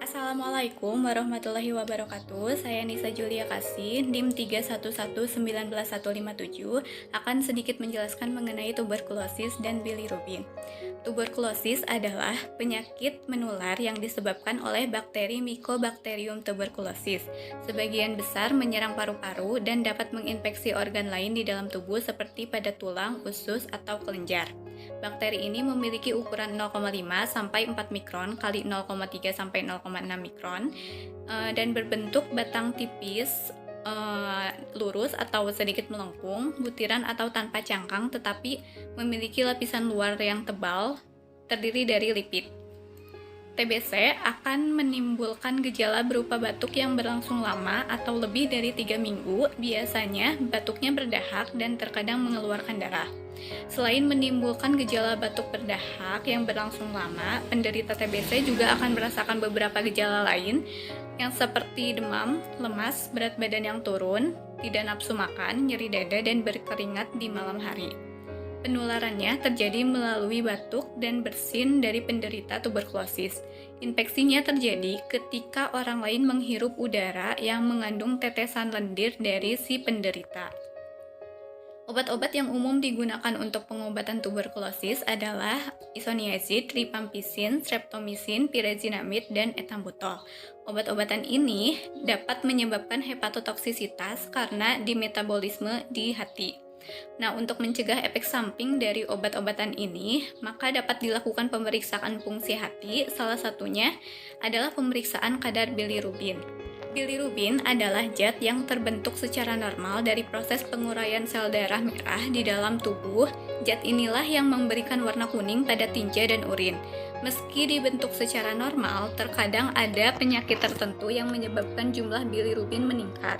Assalamualaikum warahmatullahi wabarakatuh. Saya Nisa Julia Kasih, NIM 311915157, akan sedikit menjelaskan mengenai tuberkulosis dan bilirubin. Tuberkulosis adalah penyakit menular yang disebabkan oleh bakteri Mycobacterium tuberculosis. Sebagian besar menyerang paru-paru dan dapat menginfeksi organ lain di dalam tubuh seperti pada tulang, usus, atau kelenjar. Bakteri ini memiliki ukuran 0,5 sampai 4 mikron kali 0,3 sampai 0,6 mikron dan berbentuk batang tipis, lurus atau sedikit melengkung, butiran atau tanpa cangkang, tetapi memiliki lapisan luar yang tebal terdiri dari lipid. TBC akan menimbulkan gejala berupa batuk yang berlangsung lama atau lebih dari 3 minggu. Biasanya batuknya berdahak dan terkadang mengeluarkan darah. Selain menimbulkan gejala batuk berdahak yang berlangsung lama, penderita TBC juga akan merasakan beberapa gejala lain yang seperti demam, lemas, berat badan yang turun, tidak nafsu makan, nyeri dada, dan berkeringat di malam hari. Penularannya terjadi melalui batuk dan bersin dari penderita tuberkulosis. Infeksinya terjadi ketika orang lain menghirup udara yang mengandung tetesan lendir dari si penderita. Obat-obat yang umum digunakan untuk pengobatan tuberkulosis adalah isoniazid, rifampicin, streptomycin, pyrazinamide, dan ethambutol. Obat-obatan ini dapat menyebabkan hepatotoksisitas karena dimetabolisme di hati. Nah, untuk mencegah efek samping dari obat-obatan ini, maka dapat dilakukan pemeriksaan fungsi hati, salah satunya adalah pemeriksaan kadar bilirubin. Bilirubin adalah zat yang terbentuk secara normal dari proses penguraian sel darah merah di dalam tubuh. Zat inilah yang memberikan warna kuning pada tinja dan urin. Meski dibentuk secara normal, terkadang ada penyakit tertentu yang menyebabkan jumlah bilirubin meningkat.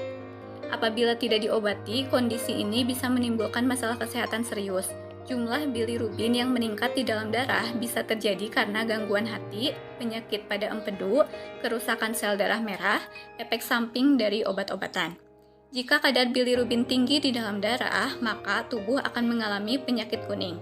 Apabila tidak diobati, kondisi ini bisa menimbulkan masalah kesehatan serius. Jumlah bilirubin yang meningkat di dalam darah bisa terjadi karena gangguan hati, penyakit pada empedu, kerusakan sel darah merah, efek samping dari obat-obatan. Jika kadar bilirubin tinggi di dalam darah, maka tubuh akan mengalami penyakit kuning.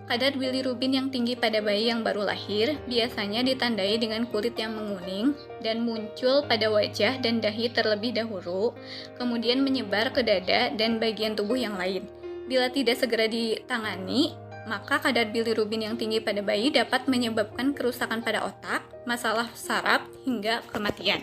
Kadar bilirubin yang tinggi pada bayi yang baru lahir biasanya ditandai dengan kulit yang menguning dan muncul pada wajah dan dahi terlebih dahulu, kemudian menyebar ke dada dan bagian tubuh yang lain. Bila tidak segera ditangani, maka kadar bilirubin yang tinggi pada bayi dapat menyebabkan kerusakan pada otak, masalah saraf, hingga kematian.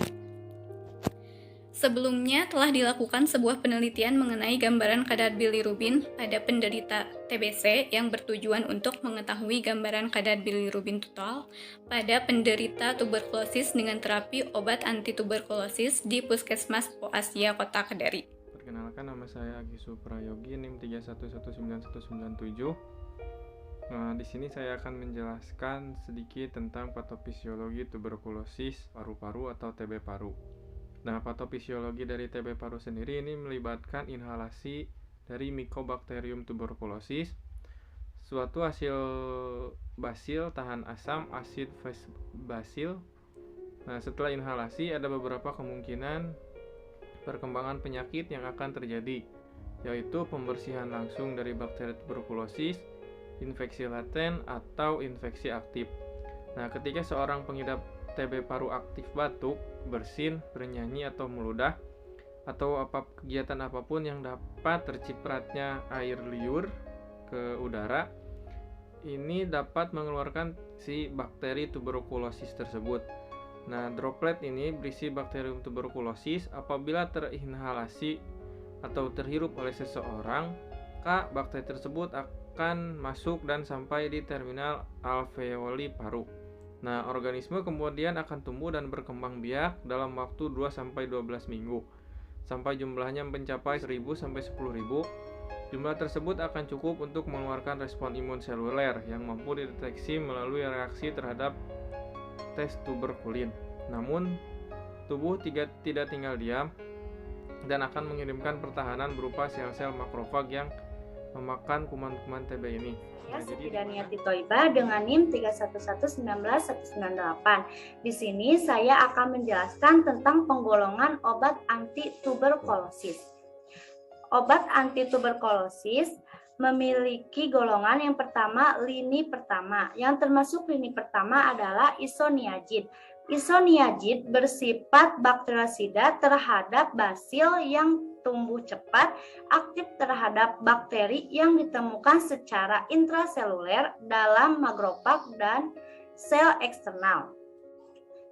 Sebelumnya telah dilakukan sebuah penelitian mengenai gambaran kadar bilirubin pada penderita TBC yang bertujuan untuk mengetahui gambaran kadar bilirubin total pada penderita tuberkulosis dengan terapi obat anti-tuberkulosis di Puskesmas Poasia Kota Kedari. Perkenalkan, nama saya Agisu Prayogi, NIM 3119197. Di sini saya akan menjelaskan sedikit tentang patofisiologi tuberkulosis paru-paru atau TB paru. Nah, patofisiologi dari TB paru sendiri ini melibatkan inhalasi dari Mycobacterium tuberculosis, suatu hasil basil tahan asam asid basil. Nah, setelah inhalasi ada beberapa kemungkinan perkembangan penyakit yang akan terjadi, yaitu pembersihan langsung dari bakteri tuberkulosis, infeksi laten, atau infeksi aktif. Nah, ketika seorang pengidap TB paru aktif batuk, bersin, bernyanyi atau meludah, atau kegiatan apapun yang dapat tercipratnya air liur ke udara, ini dapat mengeluarkan si bakteri tuberkulosis tersebut. Nah, droplet ini berisi bakterium tuberkulosis. Apabila terinhalasi atau terhirup oleh seseorang, maka bakteri tersebut akan masuk dan sampai di terminal alveoli paru. Nah, organisme kemudian akan tumbuh dan berkembang biak dalam waktu 2-12 minggu, sampai jumlahnya mencapai 1000-10.000. Jumlah tersebut akan cukup untuk mengeluarkan respon imun seluler yang mampu dideteksi melalui reaksi terhadap tes tuberkulin. Namun, tubuh tidak tinggal diam dan akan mengirimkan pertahanan berupa sel-sel makrofag yang memakan kuman-kuman TB ini. Saya Siti Daniati Thoibah dengan NIM 3119198. Di sini saya akan menjelaskan tentang penggolongan obat anti-tuberkulosis. Obat anti-tuberkulosis memiliki golongan yang pertama, lini pertama. Yang termasuk lini pertama adalah isoniazid. Isoniazid bersifat bakteriosida terhadap basil yang tumbuh cepat, aktif terhadap bakteri yang ditemukan secara intraseluler dalam makrofag dan sel eksternal.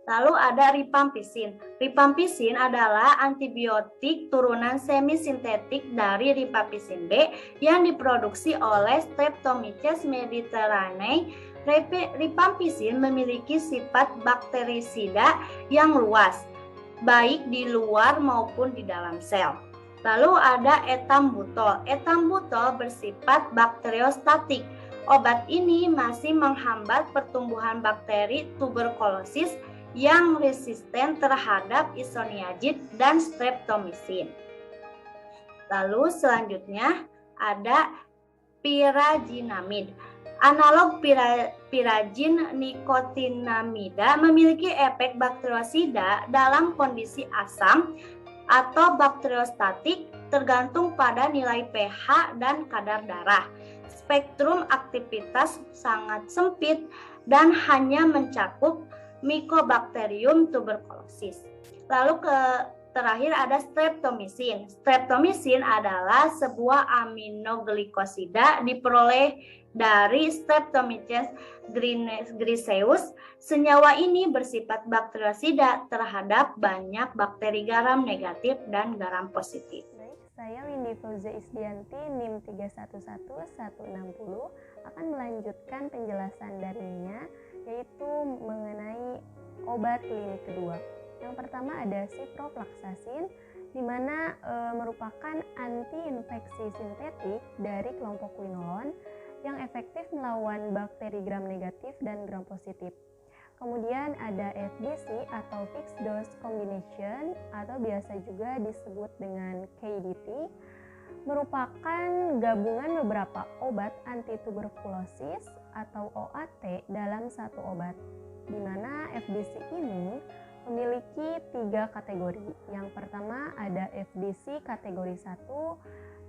Lalu ada rifampisin. Rifampisin adalah antibiotik turunan semisintetik dari rifampisin B yang diproduksi oleh Streptomyces mediterraneae. Rifampisin memiliki sifat bakterisida yang luas, baik di luar maupun di dalam sel. Lalu ada etambutol. Etambutol bersifat bakteriostatik. Obat ini masih menghambat pertumbuhan bakteri tuberkulosis yang resisten terhadap isoniazid dan streptomycin. Lalu selanjutnya ada pirazinamid. Analog pirazin nikotinamida memiliki efek bakteriosida dalam kondisi asam atau bakteriostatik tergantung pada nilai pH dan kadar darah. Spektrum aktivitas sangat sempit dan hanya mencakup Mycobacterium tuberculosis. Lalu terakhir ada streptomycin. Streptomycin adalah sebuah aminoglikosida diperoleh dari Streptomyces griseus. Senyawa ini bersifat bakteriosida terhadap banyak bakteri garam negatif dan garam positif. Baik, saya Windy Fauza Isdianti NIM 311160 akan melanjutkan penjelasan darinya, yaitu mengenai obat lini kedua. Yang pertama ada ciprofloxacin, di mana merupakan anti-infeksi sintetik dari kelompok quinolone yang efektif melawan bakteri gram negatif dan gram positif. Kemudian ada FDC atau fixed dose combination atau biasa juga disebut dengan KDT, merupakan gabungan beberapa obat antituberkulosis atau OAT dalam satu obat, di mana FDC ini memiliki 3 kategori. Yang pertama ada FDC kategori 1,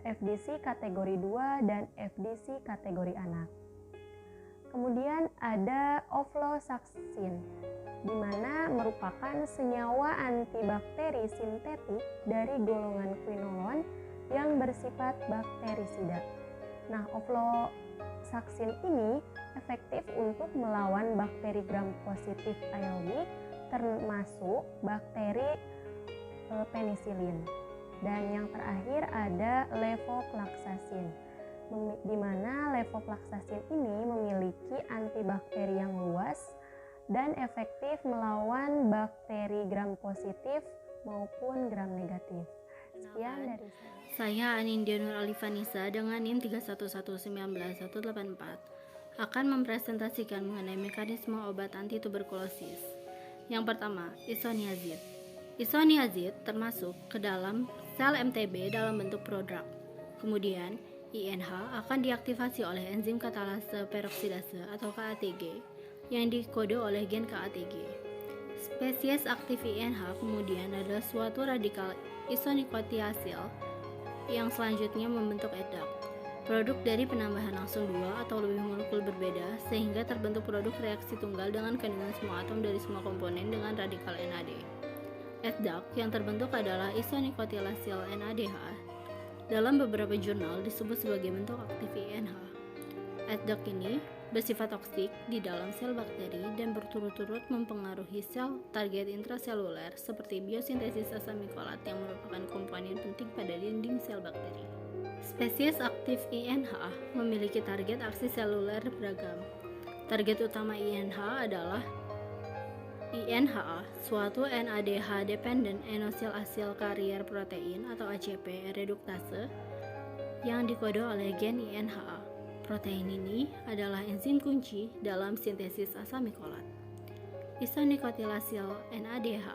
FDC kategori 2, dan FDC kategori anak. Kemudian ada ofloxacin, di mana merupakan senyawa antibakteri sintetik dari golongan quinolone yang bersifat bakterisida. Nah, ofloxacin ini efektif untuk melawan bakteri gram positif aerobik, termasuk bakteri penisilin. Dan yang terakhir ada levofloxacin, di mana levofloxacin ini memiliki antibakteri yang luas dan efektif melawan bakteri gram positif maupun gram negatif. Sekian dari saya Anindya Nur Alifanisa dengan NIM 31119184 akan mempresentasikan mengenai mekanisme obat anti-tuberkulosis. Yang pertama, isoniazid. Isoniazid termasuk ke dalam sel MTB dalam bentuk prodrug. Kemudian, INH akan diaktifasi oleh enzim katalase peroksidase atau KATG yang dikode oleh gen KATG. Spesies aktif INH kemudian adalah suatu radikal isonikotiasil yang selanjutnya membentuk EDAC, produk dari penambahan langsung 2 atau lebih molekul berbeda sehingga terbentuk produk reaksi tunggal dengan kandungan semua atom dari semua komponen dengan radikal NAD. EDAC yang terbentuk adalah isonikotiasil NADH. Dalam beberapa jurnal disebut sebagai bentuk aktif INH. EDAC ini bersifat toksik di dalam sel bakteri dan berturut-turut mempengaruhi sel target intraseluler seperti biosintesis asam mikolat yang merupakan komponen penting pada dinding sel bakteri. Spesies aktif INH memiliki target aksi seluler beragam. Target utama INH adalah INHA, suatu NADH dependent enosyl acyl carrier protein atau ACP reduktase yang dikode oleh gen INHA. Protein ini adalah enzim kunci dalam sintesis asam mikolat. Isonikotilasil NADH,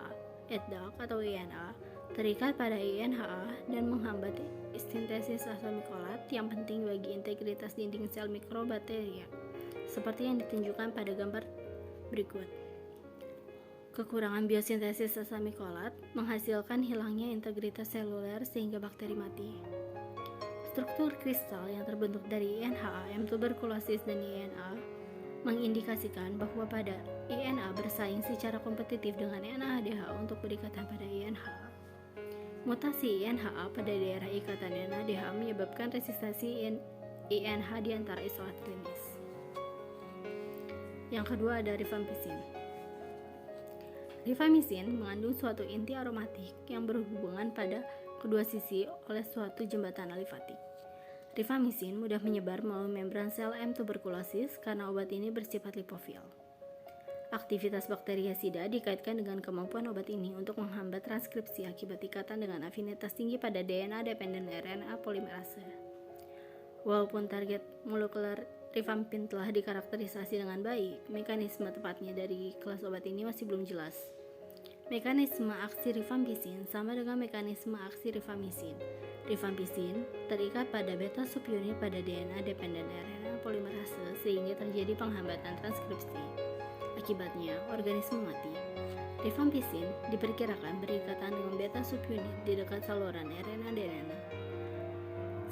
EDAC atau INA, terikat pada INHA dan menghambat sintesis asam mikolat yang penting bagi integritas dinding sel mikrobakteria, seperti yang ditunjukkan pada gambar berikut. Kekurangan biosintesis asam mikolat menghasilkan hilangnya integritas seluler sehingga bakteri mati. Struktur kristal yang terbentuk dari INHA, M tuberculosis dan INA mengindikasikan bahwa pada INA bersaing secara kompetitif dengan NADH untuk berikatan pada INH. Mutasi INHA pada daerah ikatan NADH menyebabkan resistensi INH di antara isolat klinis. Yang kedua ada rifampicin. Rifampicin mengandung suatu inti aromatik yang berhubungan pada kedua sisi oleh suatu jembatan alifatik. Rifampicin mudah menyebar melalui membran sel M tuberkulosis karena obat ini bersifat lipofil. Aktivitas bakteriasida dikaitkan dengan kemampuan obat ini untuk menghambat transkripsi akibat ikatan dengan afinitas tinggi pada DNA-dependent RNA polimerase. Walaupun target molekuler rifampicin telah dikarakterisasi dengan baik, mekanisme tepatnya dari kelas obat ini masih belum jelas. Mekanisme aksi rifampicin sama dengan mekanisme aksi rifampicin. Rifampicin terikat pada beta subunit pada DNA-dependent RNA polimerase sehingga terjadi penghambatan transkripsi. Akibatnya, organisme mati. Rifampicin diperkirakan berikatan dengan beta subunit di dekat saluran RNA-DNA.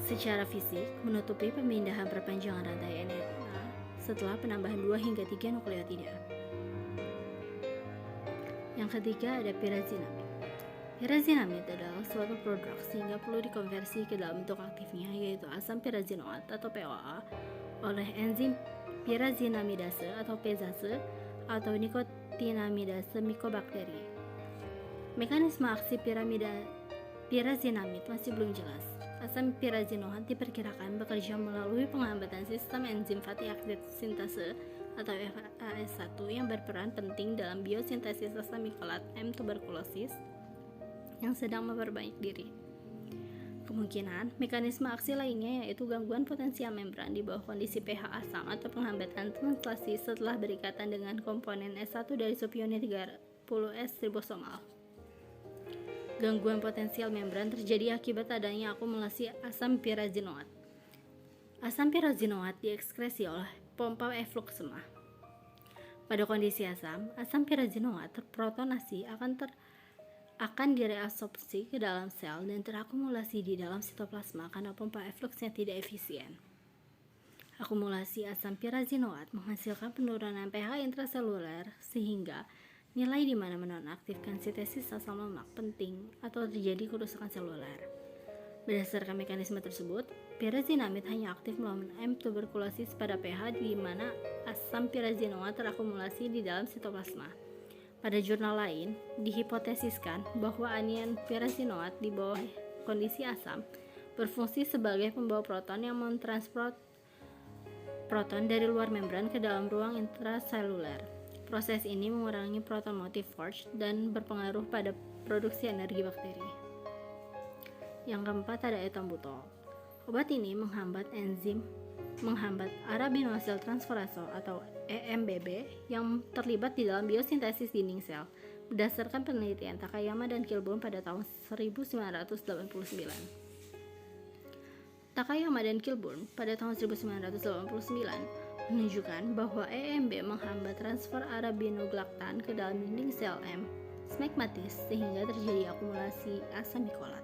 Secara fisik, menutupi pemindahan perpanjangan rantai RNA setelah penambahan 2 hingga 3 nukleotida. Yang ketiga ada pyrazinamid. Pyrazinamid adalah suatu produk sehingga perlu dikonversi ke dalam bentuk aktifnya yaitu asam pyrazinoat atau POA oleh enzim pyrazinamidase atau pezase atau nikotinamidase mycobacteria. Mekanisme aksi pyrazinamid masih belum jelas. Asam pyrazinoat diperkirakan bekerja melalui penghambatan sistem enzim fatty acid sintase atau FAS1 yang berperan penting dalam biosintesis asam mikolat M tuberkulosis yang sedang memperbaik diri. Kemungkinan mekanisme aksi lainnya yaitu gangguan potensial membran di bawah kondisi pH asam atau penghambatan translasi setelah berikatan dengan komponen S1 dari subunit 30S ribosomal. Gangguan potensial membran terjadi akibat adanya akumulasi asam pyrazinoat. Asam pyrazinoat diekskresi oleh pompa effluxema. Pada kondisi asam pyrazinoat terprotonasi akan direabsorpsi ke dalam sel dan terakumulasi di dalam sitoplasma karena pompa effluxnya tidak efisien. Akumulasi asam pyrazinoat menghasilkan penurunan pH intraseluler sehingga nilai di mana menonaktifkan sintesis asam lemak penting atau terjadi kerusakan seluler. Berdasarkan mekanisme tersebut, pyrazinamid hanya aktif melawan M tuberkulosis pada pH di mana asam pyrazinoat terakumulasi di dalam sitoplasma. Pada jurnal lain, dihipotesiskan bahwa anion pyrazinoat di bawah kondisi asam berfungsi sebagai pembawa proton yang mentransport proton dari luar membran ke dalam ruang intraseluler. Proses ini mengurangi proton motif forge dan berpengaruh pada produksi energi bakteri. Yang keempat ada ethambutol. Obat ini menghambat arabinoacyl transferase atau EMBB yang terlibat di dalam biosintesis dinding sel berdasarkan penelitian Takayama dan Kilburn pada tahun 1989. Takayama dan Kilburn pada tahun 1989 menunjukkan bahwa EMB menghambat transfer arabinogalaktan ke dalam dinding sel M smegmatis sehingga terjadi akumulasi asam mikolat.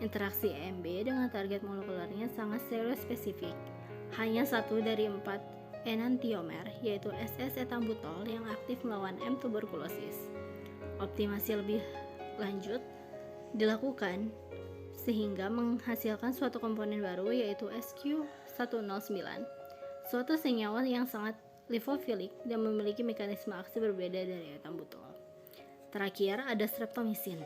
Interaksi EMB dengan target molekulernya sangat stereospesifik. Hanya 1 dari 4 enantiomer yaitu SS ethambutol yang aktif melawan M tuberkulosis. Optimasi lebih lanjut dilakukan sehingga menghasilkan suatu komponen baru yaitu SQ109, suatu senyawa yang sangat lipofilik dan memiliki mekanisme aksi berbeda dari ethambutol. Terakhir ada streptomycin.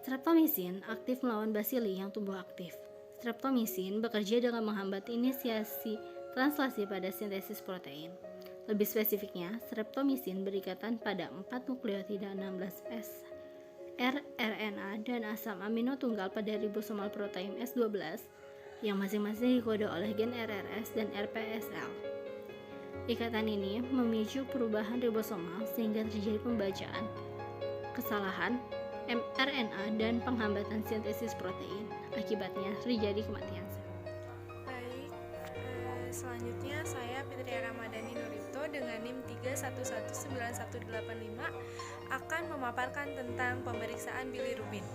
Streptomycin aktif melawan basili yang tumbuh aktif. Streptomycin bekerja dengan menghambat inisiasi translasi pada sintesis protein. Lebih spesifiknya, streptomycin berikatan pada 4 nukleotida 16S rRNA dan asam amino tunggal pada ribosomal protein S12 yang masing-masing dikode oleh gen RRS dan RPSL. Ikatan ini memicu perubahan ribosomal sehingga terjadi pembacaan kesalahan mRNA dan penghambatan sintesis protein. Akibatnya terjadi kematian sel. Baik, selanjutnya saya Fitria Ramadhani Nuripto dengan NIM 3119185 akan memaparkan tentang pemeriksaan bilirubin.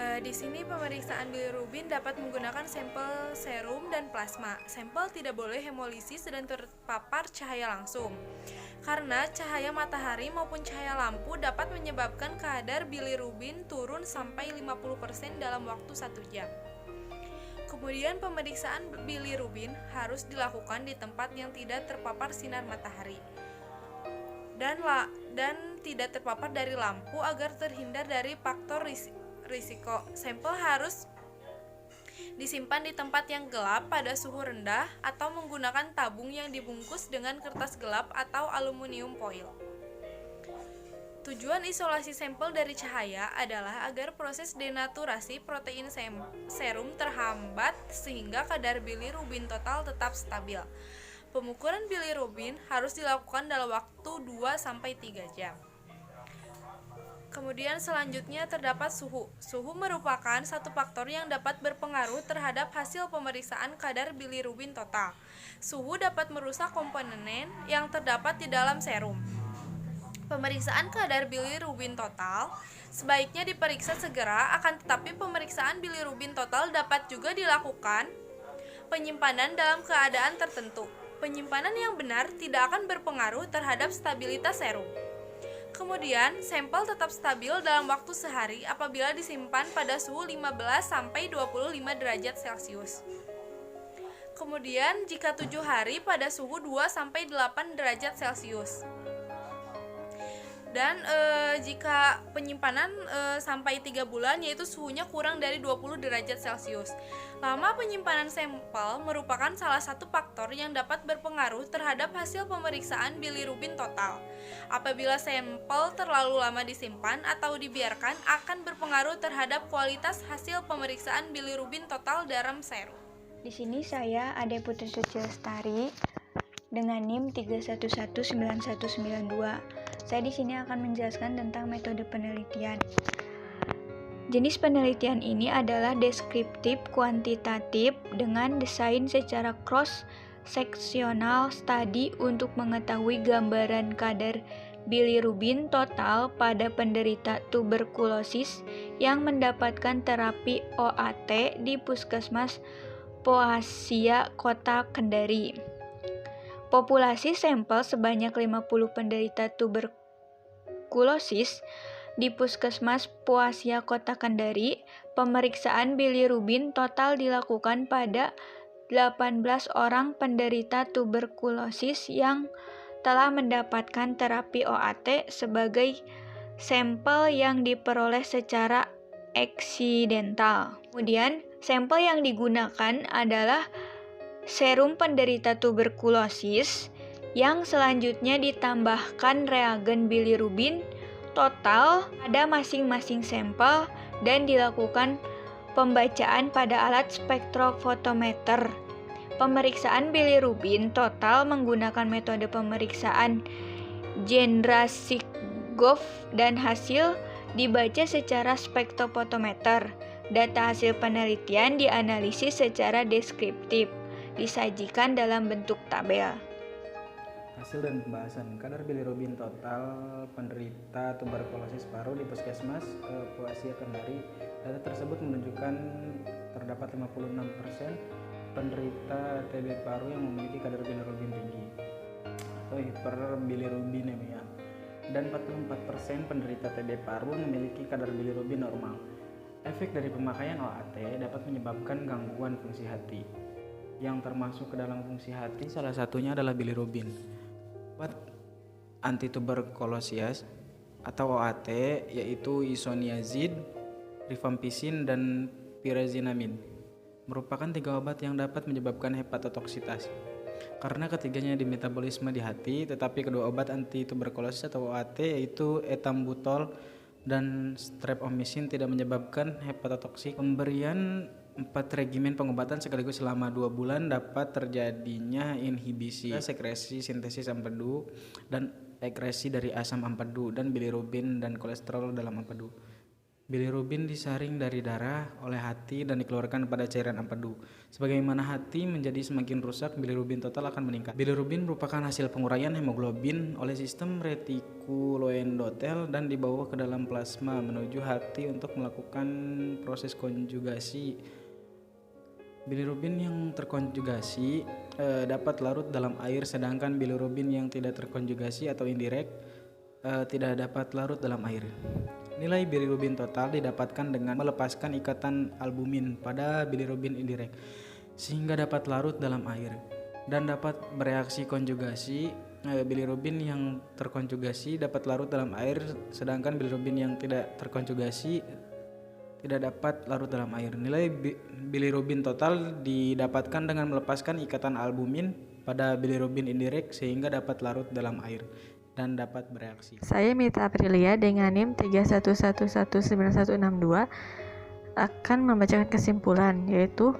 Di sini pemeriksaan bilirubin dapat menggunakan sampel serum dan plasma. Sampel tidak boleh hemolisis dan terpapar cahaya langsung. Karena cahaya matahari maupun cahaya lampu dapat menyebabkan kadar bilirubin turun sampai 50% dalam waktu 1 jam. Kemudian pemeriksaan bilirubin harus dilakukan di tempat yang tidak terpapar sinar matahari dan tidak terpapar dari lampu agar terhindar dari faktor risiko. Sampel harus disimpan di tempat yang gelap pada suhu rendah atau menggunakan tabung yang dibungkus dengan kertas gelap atau aluminium foil. Tujuan isolasi sampel dari cahaya adalah agar proses denaturasi protein serum terhambat sehingga kadar bilirubin total tetap stabil. Pengukuran bilirubin harus dilakukan dalam waktu 2-3 jam. Kemudian selanjutnya terdapat suhu. Suhu merupakan satu faktor yang dapat berpengaruh terhadap hasil pemeriksaan kadar bilirubin total. Suhu dapat merusak komponen yang terdapat di dalam serum. Pemeriksaan kadar bilirubin total sebaiknya diperiksa segera, akan tetapi pemeriksaan bilirubin total dapat juga dilakukan penyimpanan dalam keadaan tertentu. Penyimpanan yang benar tidak akan berpengaruh terhadap stabilitas serum. Kemudian, sampel tetap stabil dalam waktu sehari apabila disimpan pada suhu 15-25 derajat Celcius. Kemudian, jika 7 hari pada suhu 2-8 derajat Celcius. Dan jika penyimpanan sampai 3 bulan, yaitu suhunya kurang dari 20 derajat Celcius. Lama penyimpanan sampel merupakan salah satu faktor yang dapat berpengaruh terhadap hasil pemeriksaan bilirubin total. Apabila sampel terlalu lama disimpan atau dibiarkan, akan berpengaruh terhadap kualitas hasil pemeriksaan bilirubin total dalam serum. Di sini saya Ade Putri Suci Lestari dengan NIM 3119192. Saya di sini akan menjelaskan tentang metode penelitian. Jenis penelitian ini adalah deskriptif kuantitatif dengan desain secara cross-sectional study untuk mengetahui gambaran kadar bilirubin total pada penderita tuberkulosis yang mendapatkan terapi OAT di Puskesmas Pohasia Kota Kendari. Populasi sampel sebanyak 50 penderita tuberkulosis di Puskesmas Pohasia Kota Kendari. Pemeriksaan bilirubin total dilakukan pada 18 orang penderita tuberkulosis yang telah mendapatkan terapi OAT sebagai sampel yang diperoleh secara eksidental. Kemudian, sampel yang digunakan adalah serum penderita tuberkulosis yang selanjutnya ditambahkan reagen bilirubin total pada masing-masing sampel dan dilakukan pembacaan pada alat spektrofotometer. Pemeriksaan bilirubin total menggunakan metode pemeriksaan Jendrasikov dan hasil dibaca secara spektrofotometer. Data hasil penelitian dianalisis secara deskriptif, disajikan dalam bentuk tabel. Hasil dan pembahasan kadar bilirubin total penderita tuberkulosis paru di Puskesmas Pohasia Kendari. Data tersebut menunjukkan terdapat 56% penderita TB paru yang memiliki kadar bilirubin tinggi atau hiperbilirubinemia dan 44% penderita TB paru memiliki kadar bilirubin normal. Efek dari pemakaian OAT dapat menyebabkan gangguan fungsi hati. Yang termasuk ke dalam fungsi hati salah satunya adalah bilirubin. Obat antituberkulosis atau OAT yaitu isoniazid, rifampicin, dan pyrazinamide merupakan 3 obat yang dapat menyebabkan hepatotoksitas karena ketiganya dimetabolisme di hati, tetapi kedua obat antituberkulosis atau OAT yaitu etambutol dan streptomycin tidak menyebabkan hepatotoksik. Pemberian 4 regimen pengobatan sekaligus selama 2 bulan dapat terjadinya inhibisi sekresi sintesis empedu dan ekresi dari asam empedu dan bilirubin dan kolesterol dalam empedu. Bilirubin disaring dari darah oleh hati dan dikeluarkan pada cairan empedu. Sebagaimana hati menjadi semakin rusak, bilirubin total akan meningkat. Bilirubin merupakan hasil penguraian hemoglobin oleh sistem retikuloendotel dan dibawa ke dalam plasma menuju hati untuk melakukan proses konjugasi. Bilirubin yang terkonjugasi dapat larut dalam air, sedangkan bilirubin yang tidak terkonjugasi atau indirect tidak dapat larut dalam air. Nilai bilirubin total didapatkan dengan melepaskan ikatan albumin pada bilirubin indirect sehingga dapat larut dalam air dan dapat bereaksi konjugasi. Bilirubin yang terkonjugasi dapat larut dalam air, sedangkan bilirubin yang tidak terkonjugasi tidak dapat larut dalam air. Nilai bilirubin total didapatkan dengan melepaskan ikatan albumin pada bilirubin indirect sehingga dapat larut dalam air dan dapat bereaksi. Saya Mita Aprilia dengan NIM 311119162 akan membacakan kesimpulan, yaitu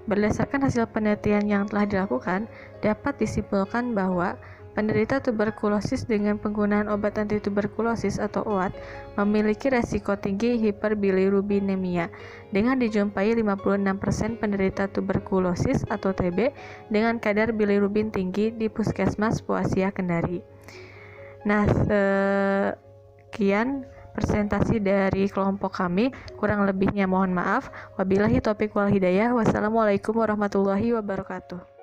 berdasarkan hasil penelitian yang telah dilakukan, dapat disimpulkan bahwa penderita tuberkulosis dengan penggunaan obat anti tuberkulosis atau OAT memiliki resiko tinggi hiperbilirubinemia dengan dijumpai 56% penderita tuberkulosis atau TB dengan kadar bilirubin tinggi di Puskesmas Poasia Kendari. Nah, sekian presentasi dari kelompok kami. Kurang lebihnya mohon maaf. Wabillahi taufiq wal hidayah. Wassalamualaikum warahmatullahi wabarakatuh.